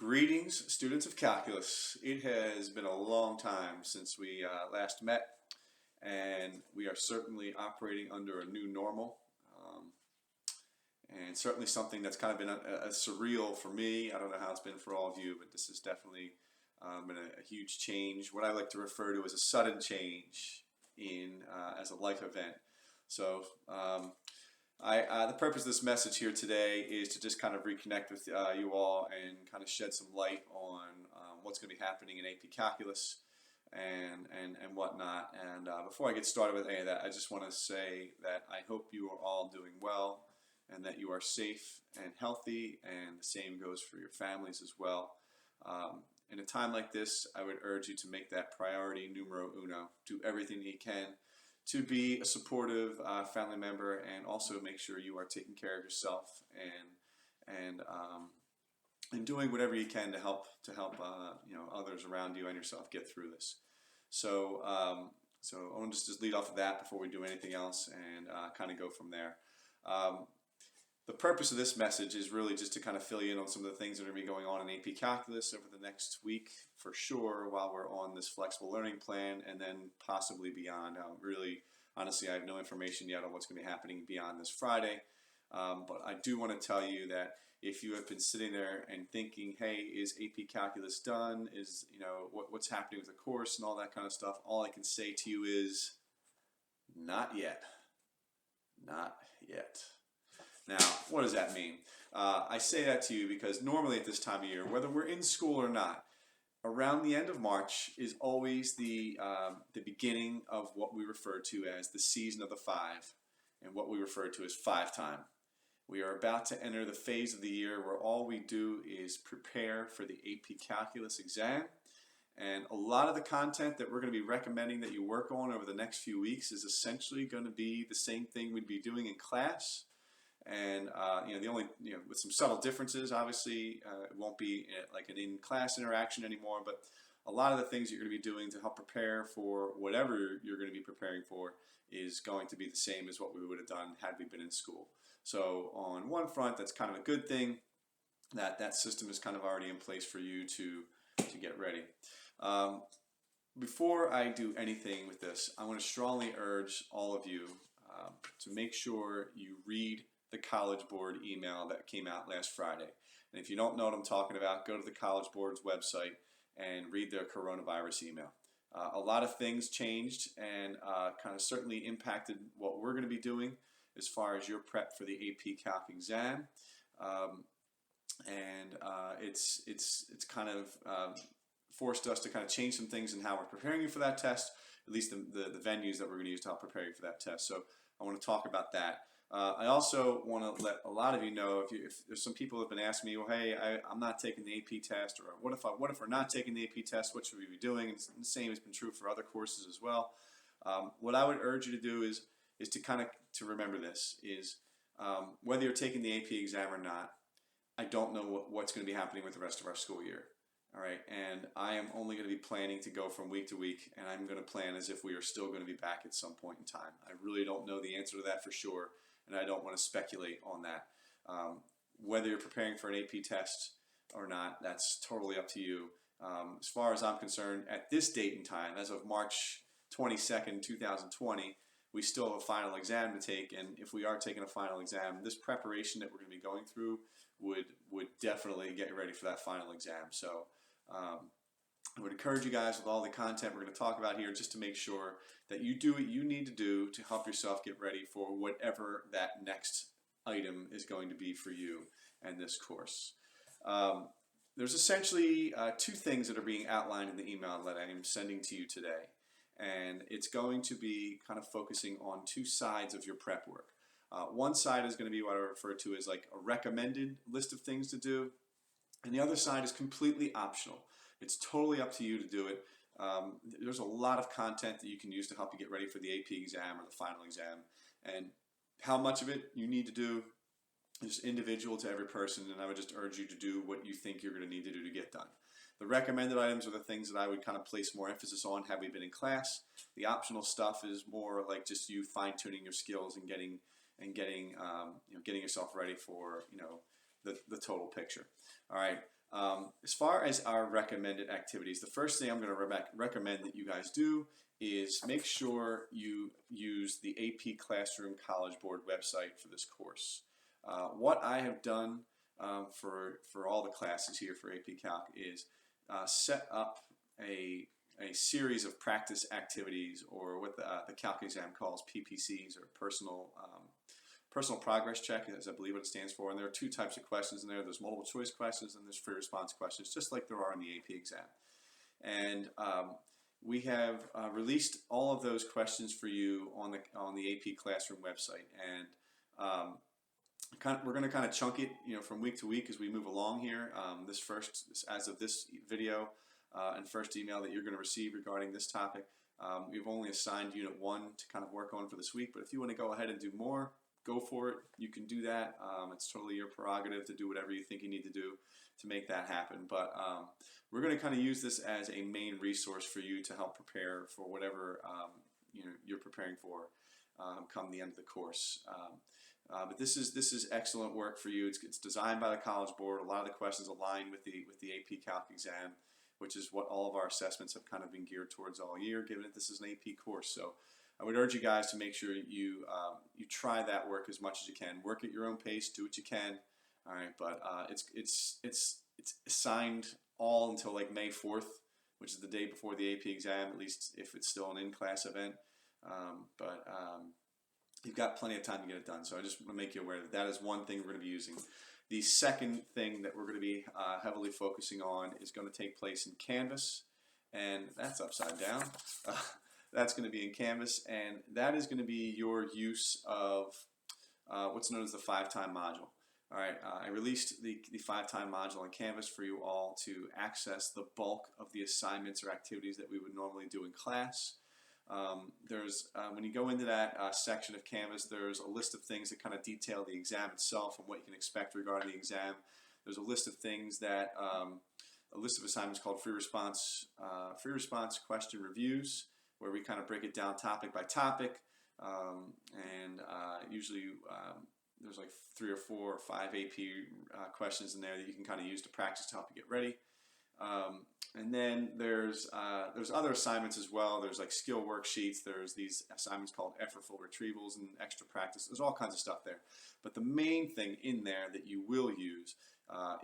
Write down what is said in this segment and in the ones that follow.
Greetings, students of calculus. It has been a long time since we last met, and we are certainly operating under a new normal, and certainly something that's kind of been a surreal for me. I don't know how it's been for all of you, but this has definitely been a huge change. What I like to refer to as a sudden change in as a life event. So. The purpose of this message here today is to just kind of reconnect with you all and kind of shed some light on what's going to be happening in AP Calculus and whatnot. And before I get started with any of that, I just want to say that I hope you are all doing well and that you are safe and healthy, and the same goes for your families as well. In a time like this, I would urge you to make that priority numero uno. Do everything that you can to be a supportive family member, and also make sure you are taking care of yourself and doing whatever you can to help others around you and yourself get through this. So I want to just lead off of that before we do anything else, and kind of go from there. The purpose of this message is really just to kind of fill you in on some of the things that are going to be going on in AP Calculus over the next week, for sure, while we're on this flexible learning plan, and then possibly beyond. Really, honestly, I have no information yet on what's going to be happening beyond this Friday, but I do want to tell you that if you have been sitting there and thinking, hey, is AP Calculus done? Is, what's happening with the course and all that kind of stuff, all I can say to you is, not yet. Not yet. Now, what does that mean? I say that to you because normally at this time of year, whether we're in school or not, around the end of March is always the beginning of what we refer to as the season of the five, and what we refer to as five time. We are about to enter the phase of the year where all we do is prepare for the AP Calculus exam, and a lot of the content that we're going to be recommending that you work on over the next few weeks is essentially going to be the same thing we'd be doing in class. And the only, with some subtle differences, obviously, it won't be like an in-class interaction anymore, but a lot of the things that you're going to be doing to help prepare for whatever you're going to be preparing for is going to be the same as what we would have done had we been in school. So on one front, that's kind of a good thing, that system is kind of already in place for you to get ready. Before I do anything with this, I want to strongly urge all of you to make sure you read the College Board email that came out last Friday. And if you don't know what I'm talking about, go to the College Board's website and read their coronavirus email. A lot of things changed and kind of certainly impacted what we're going to be doing as far as your prep for the AP Calc exam. It's kind of forced us to kind of change some things in how we're preparing you for that test, at least the venues that we're going to use to help prepare you for that test. So I want to talk about that. I also want to let a lot of you know, if there's some people who have been asking me, well, hey, I'm not taking the AP test, or what if we're not taking the AP test, what should we be doing? And the same has been true for other courses as well. What I would urge you to do is to kind of to remember this, is whether you're taking the AP exam or not, I don't know what's going to be happening with the rest of our school year. All right, and I am only going to be planning to go from week to week, and I'm going to plan as if we are still going to be back at some point in time. I really don't know the answer to that for sure, and I don't want to speculate on that. Whether you're preparing for an AP test or not, that's totally up to you. As far as I'm concerned, at this date and time, as of March 22nd, 2020, we still have a final exam to take, and if we are taking a final exam, this preparation that we're going to be going through would definitely get you ready for that final exam. So I would encourage you guys, with all the content we're going to talk about here, just to make sure that you do what you need to do to help yourself get ready for whatever that next item is going to be for you and this course. There's essentially two things that are being outlined in the email that I am sending to you today. And it's going to be kind of focusing on two sides of your prep work. One side is going to be what I refer to as like a recommended list of things to do, and the other side is completely optional. It's totally up to you to do it. There's a lot of content that you can use to help you get ready for the AP exam or the final exam, and how much of it you need to do is individual to every person, and I would just urge you to do what you think you're going to need to do to get done. The recommended items are the things that I would kind of place more emphasis on had we been in class. The optional stuff is more like just you fine-tuning your skills and getting yourself ready for the total picture. All right. As far as our recommended activities, the first thing I'm going to recommend that you guys do is make sure you use the AP Classroom College Board website for this course. What I have done for all the classes here for AP Calc is set up a series of practice activities, or what the Calc exam calls PPCs, or personal progress check, as I believe what it stands for. And there are two types of questions in there. There's multiple choice questions and there's free response questions, just like there are in the AP exam. And we have released all of those questions for you on the AP Classroom website. And we're going to kind of chunk it, from week to week as we move along here. As of this video and first email that you're going to receive regarding this topic, we've only assigned Unit 1 to kind of work on for this week. But if you want to go ahead and do more, go for it. You can do that. It's totally your prerogative to do whatever you think you need to do to make that happen. But we're going to kind of use this as a main resource for you to help prepare for whatever you're preparing for come the end of the course. But this is excellent work for you. It's designed by the College Board. A lot of the questions align with the AP Calc exam, which is what all of our assessments have kind of been geared towards all year, given that this is an AP course. So I would urge you guys to make sure you try that work as much as you can. Work at your own pace. Do what you can. All right, but it's assigned all until like May 4th, which is the day before the AP exam, at least if it's still an in-class event. But you've got plenty of time to get it done. So I just want to make you aware that that is one thing we're going to be using. The second thing that we're going to be heavily focusing on is going to take place in Canvas, and that's upside down. That's going to be in Canvas, and that is going to be your use of what's known as the 5-time module. All right, I released the 5-time module in Canvas for you all to access the bulk of the assignments or activities that we would normally do in class. When you go into that section of Canvas, there's a list of things that kind of detail the exam itself and what you can expect regarding the exam. There's a list of things that, a list of assignments called free response question reviews, where we kind of break it down topic by topic, and usually there's like 3 or 4 or 5 AP questions in there that you can kind of use to practice to help you get ready. And then there's other assignments as well. There's like skill worksheets. There's these assignments called effortful retrievals and extra practice. There's all kinds of stuff there. But the main thing in there that you will use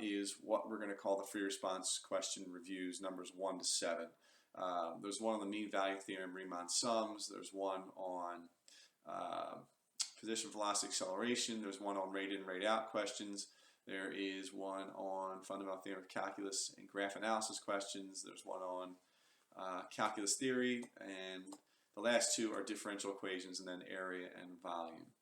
is what we're going to call the free response question reviews, numbers 1 to 7. There's one on the mean value theorem, Riemann sums. There's one on position, velocity, acceleration. There's one on rate in, rate out questions. There is one on fundamental theorem of calculus and graph analysis questions. There's one on calculus theory, and the last 2 are differential equations, and then area and volume.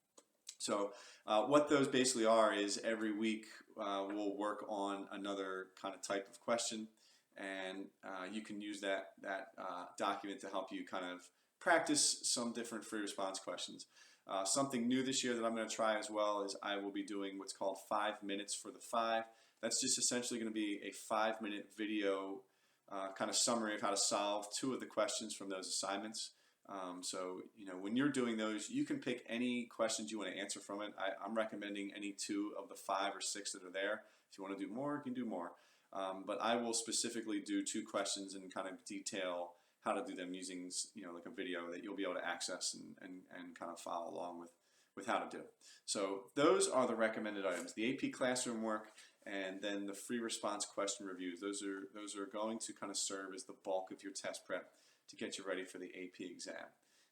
So what those basically are is every week we'll work on another kind of type of question, and you can use that document to help you kind of practice some different free response questions. Something new this year that I'm going to try as well is I will be doing what's called 5 minutes for the 5. That's just essentially going to be a 5-minute video kind of summary of how to solve 2 of the questions from those assignments. So when you're doing those, you can pick any questions you want to answer from it. I'm recommending any 2 of the 5 or 6 that are there. If you want to do more, you can do more. But I will specifically do 2 questions and kind of detail how to do them using like a video that you'll be able to access and kind of follow along with how to do. So those are the recommended items: the AP classroom work, and then the free response question reviews. Those are going to kind of serve as the bulk of your test prep to get you ready for the AP exam.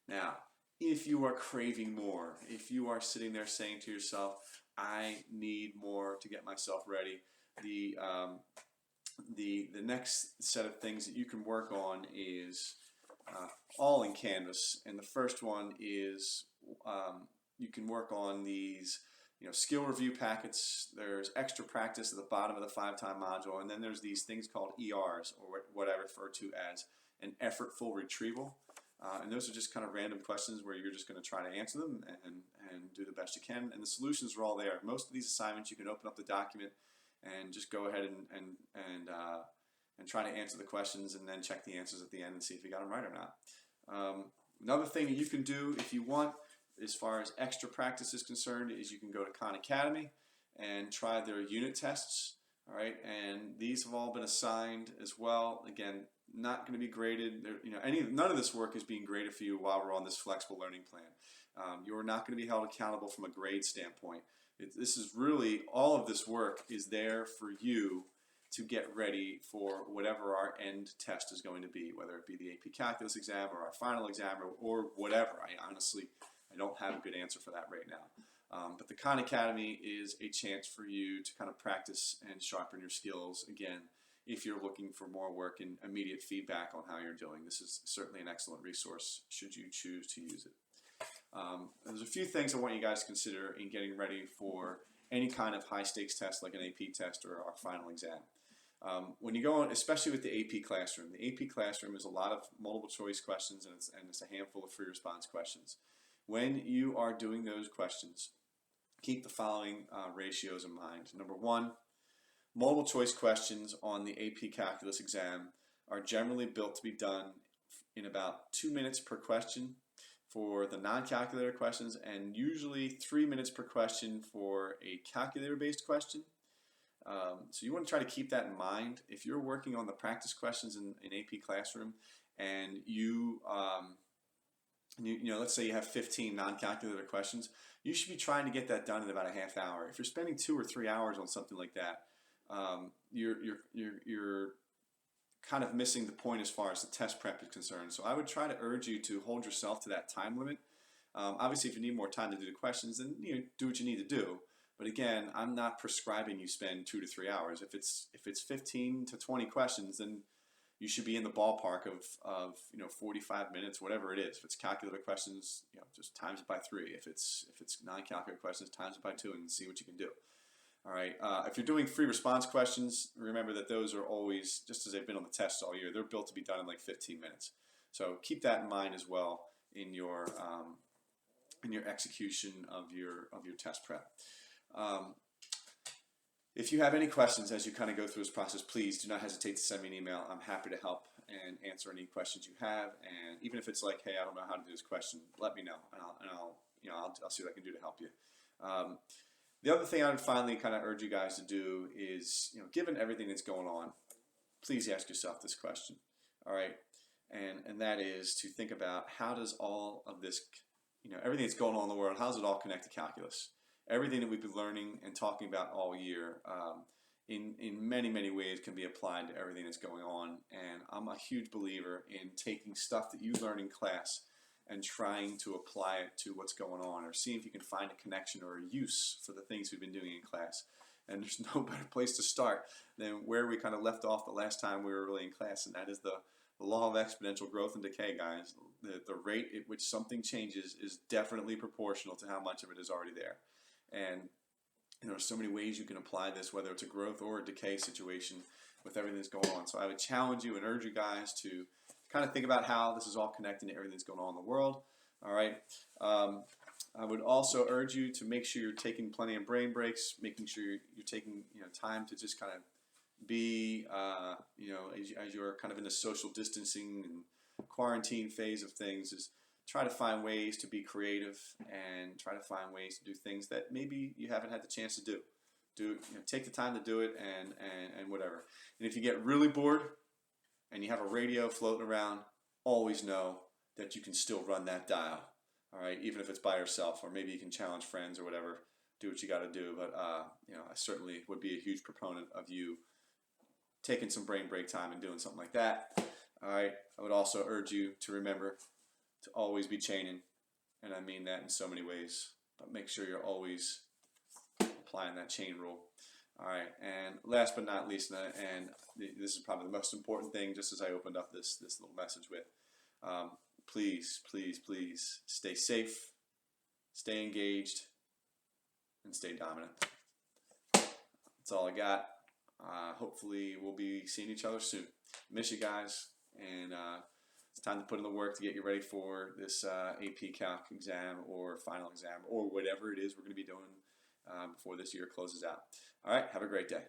Now, if you are craving more, if you are sitting there saying to yourself, I need more to get myself ready, the next set of things that you can work on is all in Canvas, and the first one is you can work on these skill review packets. There's extra practice at the bottom of the 5-time module, and then there's these things called ERs, or what I refer to as an effortful retrieval, and those are just kind of random questions where you're just going to try to answer them and do the best you can, and the solutions are all there. Most of these assignments you can open up the document and just go ahead and try to answer the questions, and then check the answers at the end and see if you got them right or not. Another thing that you can do if you want, as far as extra practice is concerned, is you can go to Khan Academy and try their unit tests. All right, and these have all been assigned as well. Again, not going to be graded. None of this work is being graded for you while we're on this flexible learning plan. You are not going to be held accountable from a grade standpoint. This is really, all of this work is there for you to get ready for whatever our end test is going to be, whether it be the AP Calculus exam or our final exam or whatever. I don't have a good answer for that right now. But the Khan Academy is a chance for you to kind of practice and sharpen your skills again if you're looking for more work and immediate feedback on how you're doing. This is certainly an excellent resource should you choose to use it. There's a few things I want you guys to consider in getting ready for any kind of high stakes test like an AP test or our final exam. When you go on, especially with the AP Classroom, the AP Classroom is a lot of multiple choice questions and it's a handful of free response questions. When you are doing those questions, keep the following ratios in mind. Number one, multiple choice questions on the AP Calculus exam are generally built to be done in about 2 minutes per question for the non-calculator questions, and usually 3 minutes per question for a calculator-based question. So you want to try to keep that in mind. If you're working on the practice questions in AP Classroom and let's say you have 15 non-calculator questions, you should be trying to get that done in about a half hour. If you're spending 2 or 3 hours on something like that, you're kind of missing the point as far as the test prep is concerned. So I would try to urge you to hold yourself to that time limit. Obviously, if you need more time to do the questions, then do what you need to do. But again, I'm not prescribing you spend 2 to 3 hours. If it's 15 to 20 questions, then you should be in the ballpark of 45 minutes, whatever it is. If it's calculator questions, just times it by 3. If it's non-calculator questions, times it by 2, and see what you can do. All right. If you're doing free response questions, remember that those are always, just as they've been on the tests all year, they're built to be done in like 15 minutes. So keep that in mind as well in your execution of your test prep. If you have any questions as you kind of go through this process, please do not hesitate to send me an email. I'm happy to help and answer any questions you have. And even if it's like, hey, I don't know how to do this question, let me know, and I'll see what I can do to help you. The other thing I would finally kind of urge you guys to do is, given everything that's going on, please ask yourself this question. All right, and that is to think about, how does all of this, everything that's going on in the world, how does it all connect to calculus? Everything that we've been learning and talking about all year, in many, many ways can be applied to everything that's going on. And I'm a huge believer in taking stuff that you learn in class and trying to apply it to what's going on, or seeing if you can find a connection or a use for the things we've been doing in class. And there's no better place to start than where we kind of left off the last time we were really in class, and that is the law of exponential growth and decay, guys. The rate at which something changes is definitely proportional to how much of it is already there. And there's so many ways you can apply this, whether it's a growth or a decay situation with everything that's going on. So I would challenge you and urge you guys to kind of think about how this is all connecting to everything that's going on in the world. All right. I would also urge you to make sure you're taking plenty of brain breaks, making sure you're taking time to just kind of be as you're kind of in the social distancing and quarantine phase of things, is try to find ways to be creative and try to find ways to do things that maybe you haven't had the chance to do. Take the time to do it and whatever. And if you get really bored and you have a radio floating around, always know that you can still run that dial. All right, even if it's by yourself, or maybe you can challenge friends or whatever. Do what you got to do. But I certainly would be a huge proponent of you taking some brain break time and doing something like that. All right, I would also urge you to remember to always be chaining, and I mean that in so many ways. But make sure you're always applying that chain rule. All right, and last but not least, and this is probably the most important thing, just as I opened up this little message with, please, please, please stay safe, stay engaged, and stay dominant. That's all I got. Hopefully we'll be seeing each other soon. Miss you guys, and it's time to put in the work to get you ready for this AP Calc exam or final exam or whatever it is we're going to be doing before this year closes out. All right, have a great day.